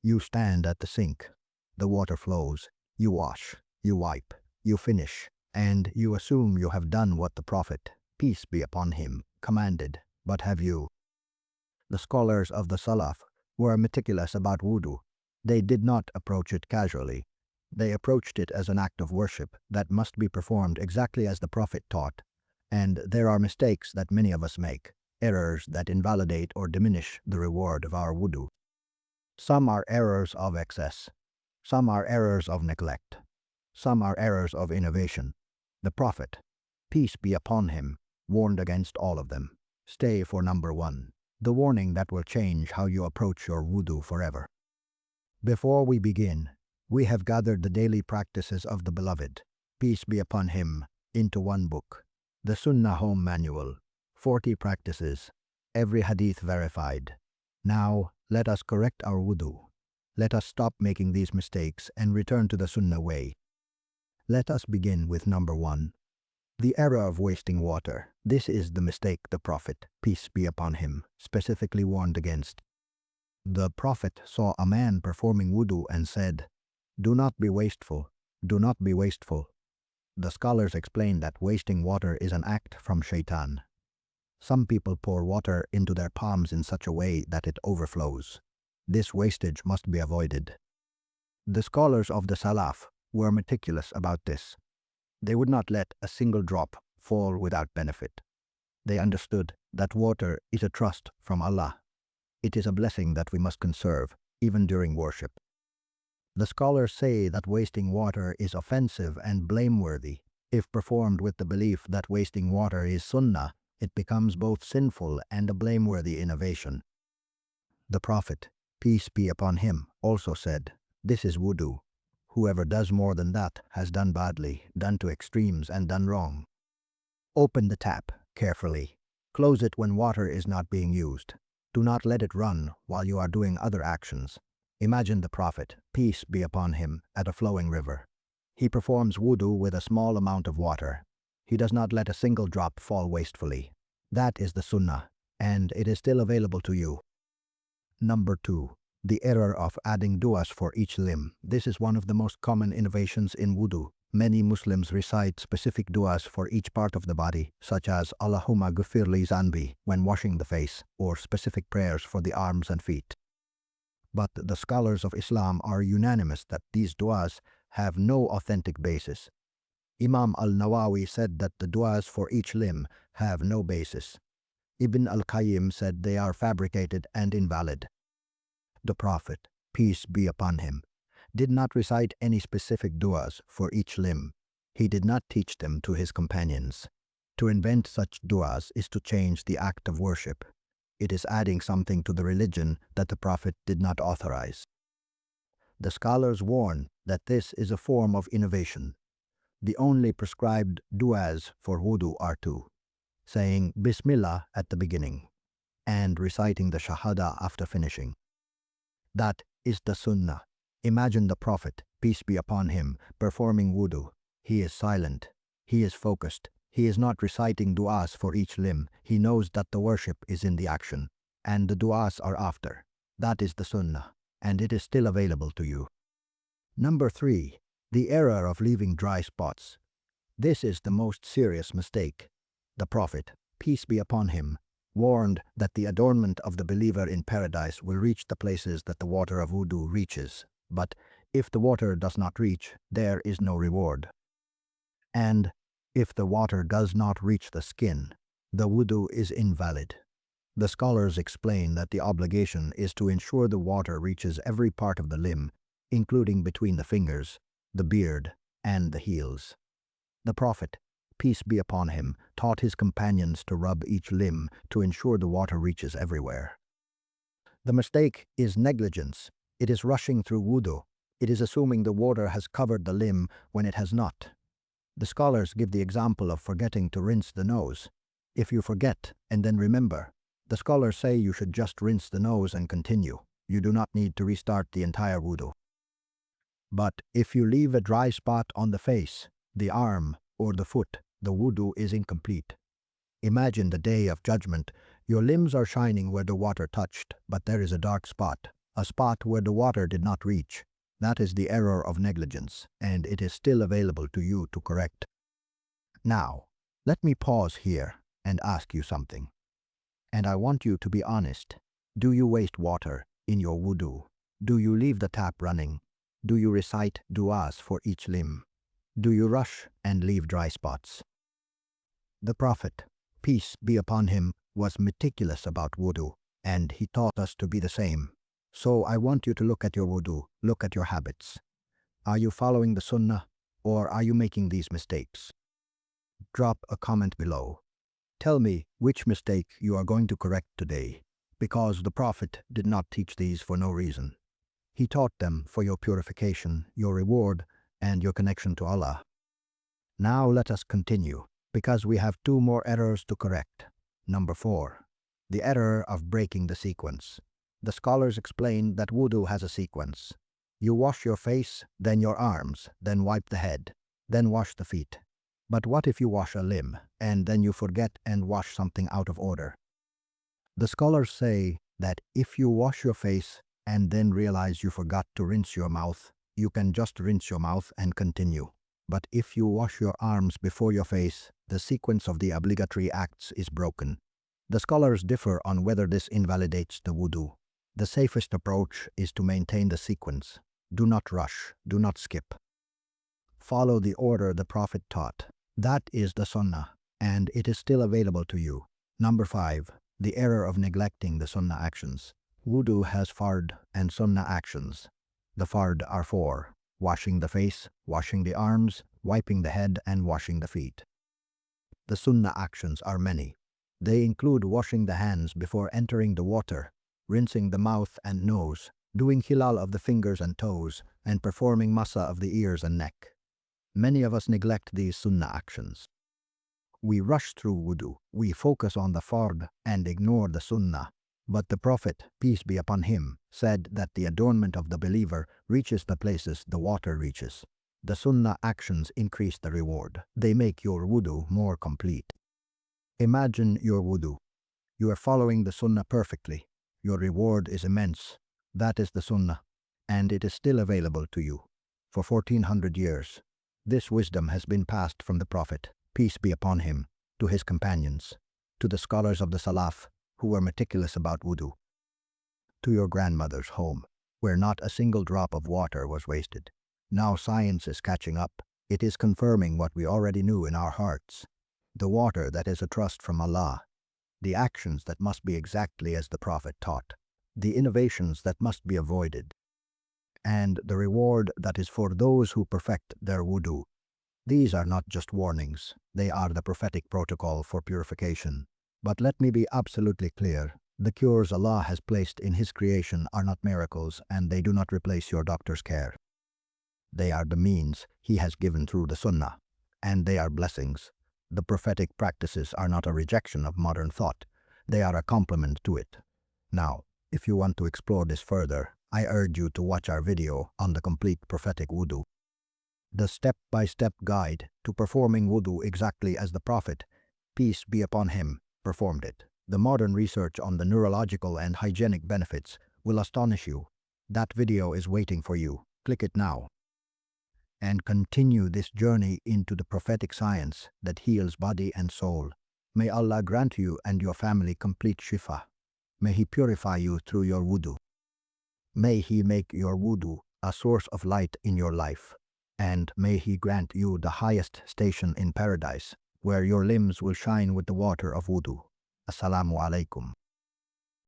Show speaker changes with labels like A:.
A: You stand at the sink. The water flows. You wash. You wipe. You finish. And you assume you have done what the Prophet, peace be upon him, commanded. But have you? The scholars of the Salaf were meticulous about wudu. They did not approach it casually. They approached it as an act of worship that must be performed exactly as the Prophet taught. And there are mistakes that many of us make, errors that invalidate or diminish the reward of our wudu. Some are errors of excess. Some are errors of neglect. Some are errors of innovation. The Prophet, peace be upon him, warned against all of them. Stay for number 1, the warning that will change how you approach your wudu forever. Before we begin, we have gathered the daily practices of the Beloved, peace be upon him, into one book, the Sunnah Home Manual, 40 practices, every hadith verified. Now, let us correct our wudu. Let us stop making these mistakes and return to the Sunnah way. Let us begin with number 1. The error of wasting water. This is the mistake the Prophet, peace be upon him, specifically warned against. The Prophet saw a man performing wudu and said, "Do not be wasteful. Do not be wasteful." The scholars explain that wasting water is an act from shaitan. Some people pour water into their palms in such a way that it overflows. This wastage must be avoided. The scholars of the Salaf were meticulous about this. They would not let a single drop fall without benefit. They understood that water is a trust from Allah. It is a blessing that we must conserve, even during worship. The scholars say that wasting water is offensive and blameworthy. If performed with the belief that wasting water is sunnah, it becomes both sinful and a blameworthy innovation. The Prophet, peace be upon him, also said, "This is wudu. Whoever does more than that has done badly, done to extremes, and done wrong." Open the tap carefully. Close it when water is not being used. Do not let it run while you are doing other actions. Imagine the Prophet, peace be upon him, at a flowing river. He performs wudu with a small amount of water. He does not let a single drop fall wastefully. That is the sunnah, and it is still available to you. Number 2. The error of adding du'as for each limb. This is one of the most common innovations in wudu. Many Muslims recite specific du'as for each part of the body, such as Allahumma ghufirli zanbi when washing the face, or specific prayers for the arms and feet. But the scholars of Islam are unanimous that these du'as have no authentic basis. Imam al-Nawawi said that the du'as for each limb have no basis. Ibn al-Qayyim said they are fabricated and invalid. The Prophet, peace be upon him, did not recite any specific du'as for each limb. He did not teach them to his companions. To invent such du'as is to change the act of worship. It is adding something to the religion that the Prophet did not authorize. The scholars warn that this is a form of innovation. The only prescribed du'as for wudu are 2, saying Bismillah at the beginning and reciting the Shahada after finishing. That is the Sunnah. Imagine the Prophet, peace be upon him, performing wudu. He is silent. He is focused. He is not reciting du'as for each limb. He knows that the worship is in the action, and the du'as are after. That is the Sunnah, and it is still available to you. Number 3. The error of leaving dry spots. This is the most serious mistake. The Prophet, peace be upon him, warned that the adornment of the believer in paradise will reach the places that the water of wudu reaches. But if the water does not reach, there is no reward. And if the water does not reach the skin, the wudu is invalid. The scholars explain that the obligation is to ensure the water reaches every part of the limb, including between the fingers, the beard, and the heels. The Prophet, peace be upon him, taught his companions to rub each limb to ensure the water reaches everywhere. The mistake is negligence. It is rushing through wudu. It is assuming the water has covered the limb when it has not. The scholars give the example of forgetting to rinse the nose. If you forget and then remember, the scholars say you should just rinse the nose and continue. You do not need to restart the entire wudu. But if you leave a dry spot on the face, the arm, or the foot, the wudu is incomplete. Imagine the day of judgment. Your limbs are shining where the water touched, but there is a dark spot. a spot where the water did not reach. That is the error of negligence, and it is still available to you to correct. Now, let me pause here and ask you something. And I want you to be honest. Do you waste water in your wudu? Do you leave the tap running? Do you recite du'as for each limb? Do you rush and leave dry spots? The Prophet, peace be upon him, was meticulous about wudu, and he taught us to be the same. So I want you to look at your wudu, look at your habits. Are you following the Sunnah, or are you making these mistakes? Drop a comment below. Tell me which mistake you are going to correct today, because the Prophet did not teach these for no reason. He taught them for your purification, your reward, and your connection to Allah. Now let us continue, because we have 2 more errors to correct. Number 4. The error of breaking the sequence. The scholars explain that wudu has a sequence. You wash your face, then your arms, then wipe the head, then wash the feet. But what if you wash a limb, and then you forget and wash something out of order? The scholars say that if you wash your face and then realize you forgot to rinse your mouth, you can just rinse your mouth and continue. But if you wash your arms before your face, the sequence of the obligatory acts is broken. The scholars differ on whether this invalidates the wudu. The safest approach is to maintain the sequence. Do not rush, do not skip. Follow the order the Prophet taught. That is the Sunnah, and it is still available to you. Number 5. The error of neglecting the Sunnah actions. Wudu has fard and Sunnah actions. The fard are 4: washing the face, washing the arms, wiping the head, and washing the feet. The Sunnah actions are many. They include washing the hands before entering the water, rinsing the mouth and nose, doing hilal of the fingers and toes, and performing massa of the ears and neck. Many of us neglect these Sunnah actions. We rush through wudu, we focus on the fard and ignore the Sunnah. But the Prophet, peace be upon him, said that the adornment of the believer reaches the places the water reaches. The Sunnah actions increase the reward. They make your wudu more complete. Imagine your wudu. You are following the Sunnah perfectly. Your reward is immense. That is the Sunnah, and it is still available to you. For 1400 years, this wisdom has been passed from the Prophet, peace be upon him, to his companions, to the scholars of the Salaf, who were meticulous about wudu, to your grandmother's home, where not a single drop of water was wasted. Now science is catching up. It is confirming what we already knew in our hearts. The water that is a trust from Allah, the actions that must be exactly as the Prophet taught, the innovations that must be avoided, and the reward that is for those who perfect their wudu. These are not just warnings, they are the prophetic protocol for purification. But let me be absolutely clear, the cures Allah has placed in His creation are not miracles, and they do not replace your doctor's care. They are the means He has given through the Sunnah, and they are blessings. The prophetic practices are not a rejection of modern thought, they are a complement to it. Now, if you want to explore this further, I urge you to watch our video on the complete prophetic wudu. The step-by-step guide to performing wudu exactly as the Prophet, peace be upon him, performed it. The modern research on the neurological and hygienic benefits will astonish you. That video is waiting for you. Click it now. And continue this journey into the prophetic science that heals body and soul. May Allah grant you and your family complete shifa. May He purify you through your wudu. May He make your wudu a source of light in your life. And may He grant you the highest station in paradise, where your limbs will shine with the water of wudu. Assalamu alaikum.